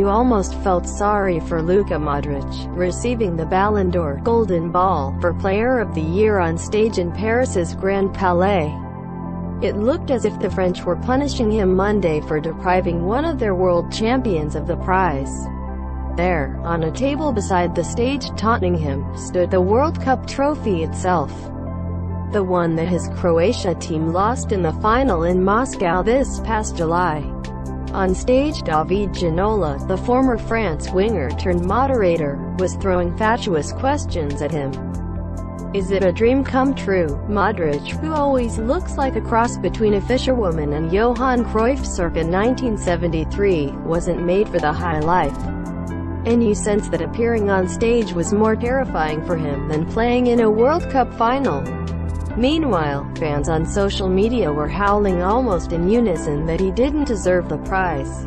you almost felt sorry for Luka Modric, receiving the Ballon d'Or Golden Ball for Player of the Year on stage in Paris's Grand Palais. It looked as if the French were punishing him Monday for depriving one of their world champions of the prize. There, on a table beside the stage taunting him, stood the World Cup trophy itself. The one that his Croatia team lost in the final in Moscow this past July. On stage, David Ginola, the former France winger turned moderator, was throwing fatuous questions at him. Is it a dream come true? Modric, who always looks like a cross between a fisherwoman and Johan Cruyff circa 1973, wasn't made for the high life. And you sense that appearing on stage was more terrifying for him than playing in a World Cup final. Meanwhile, fans on social media were howling almost in unison that he didn't deserve the prize.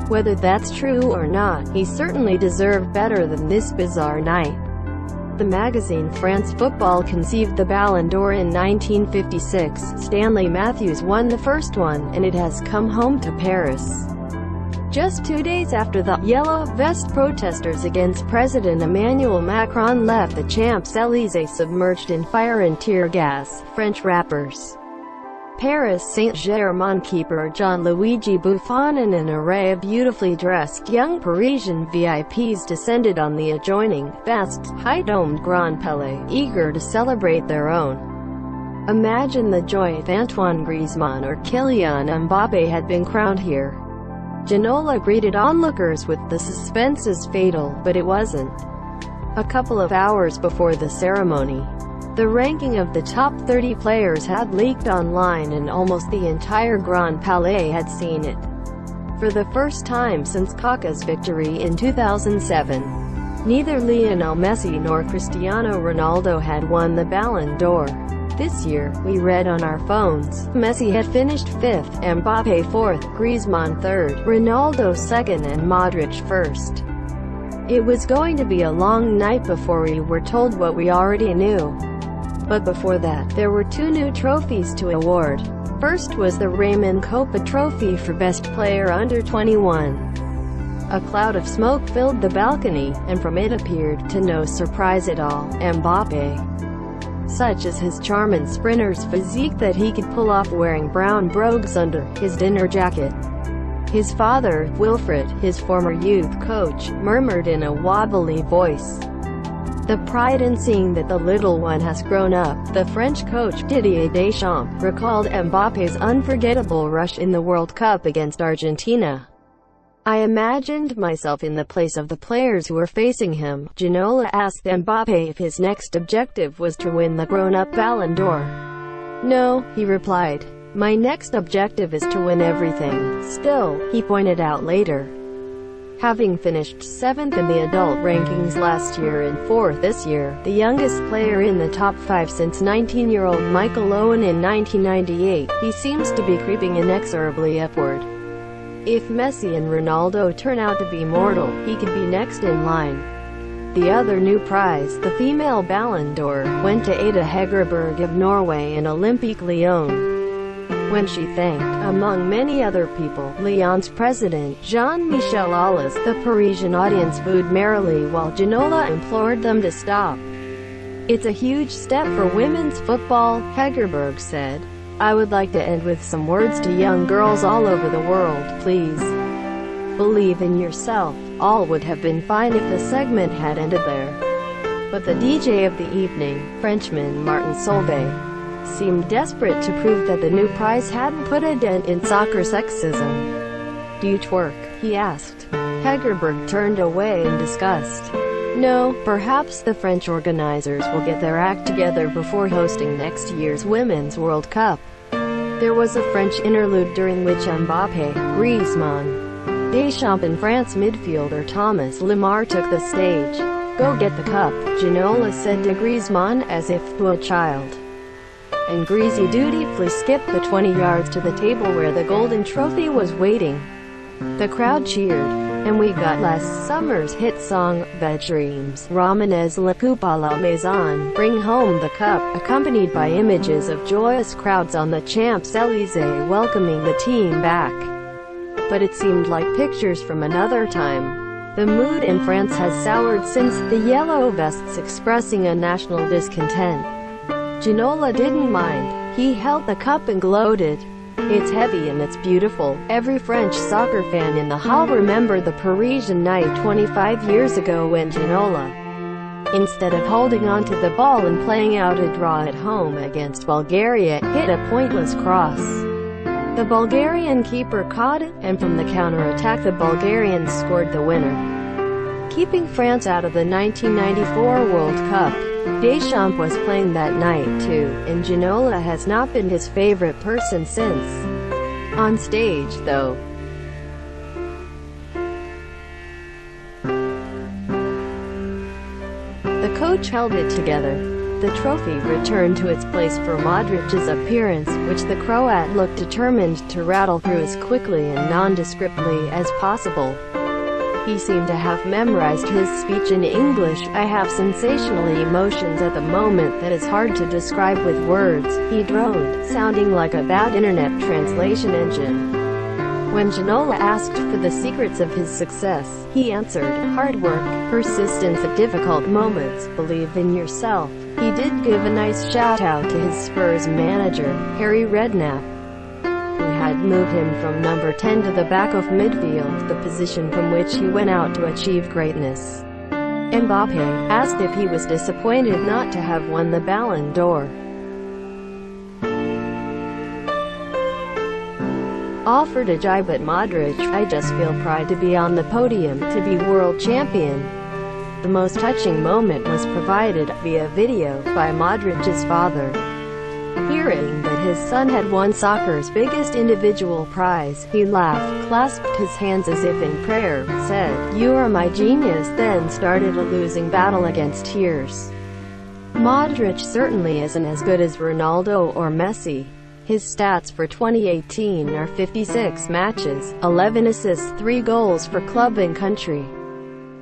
Whether that's true or not, he certainly deserved better than this bizarre night. The magazine France Football conceived the Ballon d'Or in 1956. Stanley Matthews won the first one, and it has come home to Paris. Just 2 days after the yellow vest protesters against President Emmanuel Macron left the Champs-Elysées submerged in fire and tear gas, French rappers Paris Saint-Germain keeper Gianluigi Buffon and an array of beautifully dressed young Parisian VIPs descended on the adjoining, vast, high-domed Grand Palais, eager to celebrate their own. Imagine the joy if Antoine Griezmann or Kylian Mbappe had been crowned here. Ginola greeted onlookers with "the suspense is fatal," but it wasn't. A couple of hours before the ceremony, the ranking of the top 30 players had leaked online and almost the entire Grand Palais had seen it. For the first time since Kaká's victory in 2007, neither Lionel Messi nor Cristiano Ronaldo had won the Ballon d'Or. This year, we read on our phones, Messi had finished 5th, Mbappe 4th, Griezmann 3rd, Ronaldo 2nd and Modric 1st. It was going to be a long night before we were told what we already knew. But before that, there were 2 new trophies to award. First was the Raymond Copa Trophy for Best Player Under 21. A cloud of smoke filled the balcony, and from it appeared, to no surprise at all, Mbappe. Such is his charm and sprinter's physique that he could pull off wearing brown brogues under his dinner jacket. His father, Wilfred, his former youth coach, murmured in a wobbly voice. The pride in seeing that the little one has grown up. The French coach, Didier Deschamps, recalled Mbappe's unforgettable rush in the World Cup against Argentina. I imagined myself in the place of the players who were facing him. Ginola asked Mbappe if his next objective was to win the grown-up Ballon d'Or. No, he replied. My next objective is to win everything. Still, he pointed out later. Having finished 7th in the adult rankings last year and 4th this year, the youngest player in the top 5 since 19-year-old Michael Owen in 1998, he seems to be creeping inexorably upward. If Messi and Ronaldo turn out to be mortal, he could be next in line. The other new prize, the female Ballon d'Or, went to Ada Hegerberg of Norway and Olympique Lyon, when she thanked, among many other people, Lyon's president, Jean-Michel Aulas. The Parisian audience booed merrily while Ginola implored them to stop. It's a huge step for women's football, Hegerberg said. I would like to end with some words to young girls all over the world, please. Believe in yourself. All would have been fine if the segment had ended there. But the DJ of the evening, Frenchman Martin Solvay, seemed desperate to prove that the new prize hadn't put a dent in soccer sexism. Do you twerk? He asked. Hegerberg turned away in disgust. No, perhaps the French organizers will get their act together before hosting next year's Women's World Cup. There was a French interlude during which Mbappe, Griezmann, Deschamps and France midfielder Thomas Lemar took the stage. Go get the cup, Ginola said to Griezmann as if to a child. And Greasy dutifully skipped the 20 yards to the table where the golden trophy was waiting. The crowd cheered, and we got last summer's hit song, Bad Dreams, Ramenez la Coupe à la Maison, Bring Home the Cup, accompanied by images of joyous crowds on the Champs-Elysées welcoming the team back. but it seemed like pictures from another time. The mood in France has soured since, the yellow vests expressing a national discontent. Ginola didn't mind. He held the cup and gloated. "It's heavy and it's beautiful." Every French soccer fan in the hall remembered the Parisian night 25 years ago when Ginola, instead of holding on to the ball and playing out a draw at home against Bulgaria, hit a pointless cross. The Bulgarian keeper caught it, and from the counter-attack the Bulgarians scored the winner, keeping France out of the 1994 World Cup. Deschamps was playing that night too, and Ginola has not been his favorite person since. On stage, though, the coach held it together. The trophy returned to its place for Modric's appearance, which the Croat looked determined to rattle through as quickly and nondescriptly as possible. He seemed to have memorized his speech in English. "I have sensational emotions at the moment that is hard to describe with words," he droned, sounding like a bad internet translation engine. When Ginola asked for the secrets of his success, he answered, "Hard work, persistence at difficult moments, believe in yourself." He did give a nice shout-out to his Spurs manager, Harry Redknapp, who had moved him from number 10 to the back of midfield, the position from which he went out to achieve greatness. Mbappe asked if he was disappointed not to have won the Ballon d'Or. Offered a jibe at Modric, "I just feel pride to be on the podium, to be world champion." The most touching moment was provided, via video, by Modric's father. Hearing that his son had won soccer's biggest individual prize, he laughed, clasped his hands as if in prayer, said, "You are my genius," then started a losing battle against tears. Modric certainly isn't as good as Ronaldo or Messi. His stats for 2018 are 56 matches, 11 assists, 3 goals for club and country.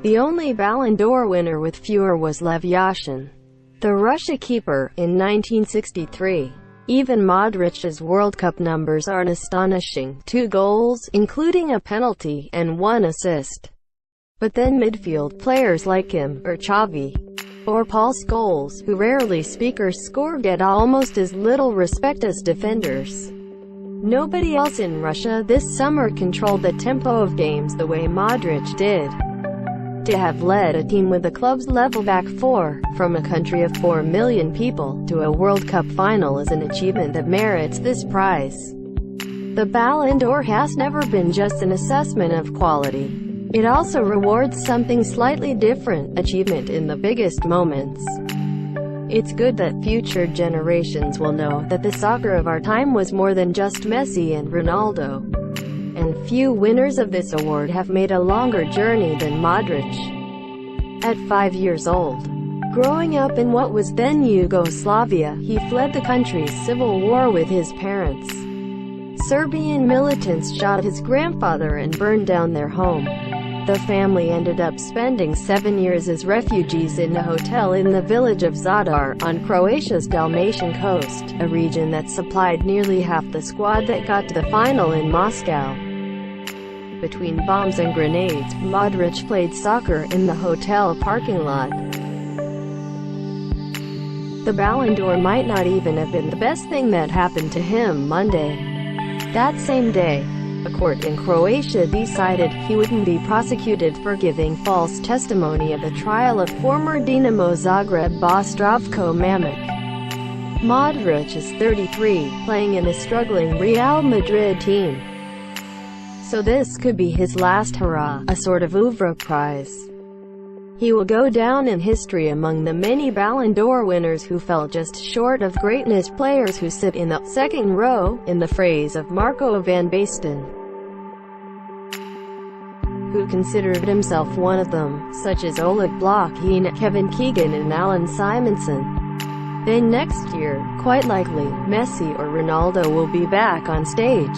The only Ballon d'Or winner with fewer was Lev Yashin, the Russia keeper, in 1963. Even Modric's World Cup numbers are astonishing: 2 goals, including a penalty, and 1 assist. But then midfield players like him, or Xavi, or Paul Scholes, who rarely speak or score, get almost as little respect as defenders. Nobody else in Russia this summer controlled the tempo of games the way Modric did. To have led a team with the club's level back four, from a country of 4 million people, to a World Cup final is an achievement that merits this prize. The Ballon d'Or has never been just an assessment of quality. It also rewards something slightly different: achievement in the biggest moments. It's good that future generations will know that the soccer of our time was more than just Messi and Ronaldo. And few winners of this award have made a longer journey than Modric. At 5 years old, growing up in what was then Yugoslavia, he fled the country's civil war with his parents. Serbian militants shot his grandfather and burned down their home. The family ended up spending 7 years as refugees in a hotel in the village of Zadar, on Croatia's Dalmatian coast, a region that supplied nearly half the squad that got to the final in Moscow. Between bombs and grenades, Modric played soccer in the hotel parking lot. The Ballon d'Or might not even have been the best thing that happened to him Monday. That same day, a court in Croatia decided he wouldn't be prosecuted for giving false testimony at the trial of former Dinamo Zagreb boss Zdravko Mamić. Modric is 33, playing in a struggling Real Madrid team. So this could be his last hurrah, a sort of oeuvre prize. He will go down in history among the many Ballon d'Or winners who fell just short of greatness, players who sit in the second row, in the phrase of Marco van Basten, who considered himself one of them, such as Oleg Blokhin, Kevin Keegan and Alan Simonsen. Then next year, quite likely, Messi or Ronaldo will be back on stage.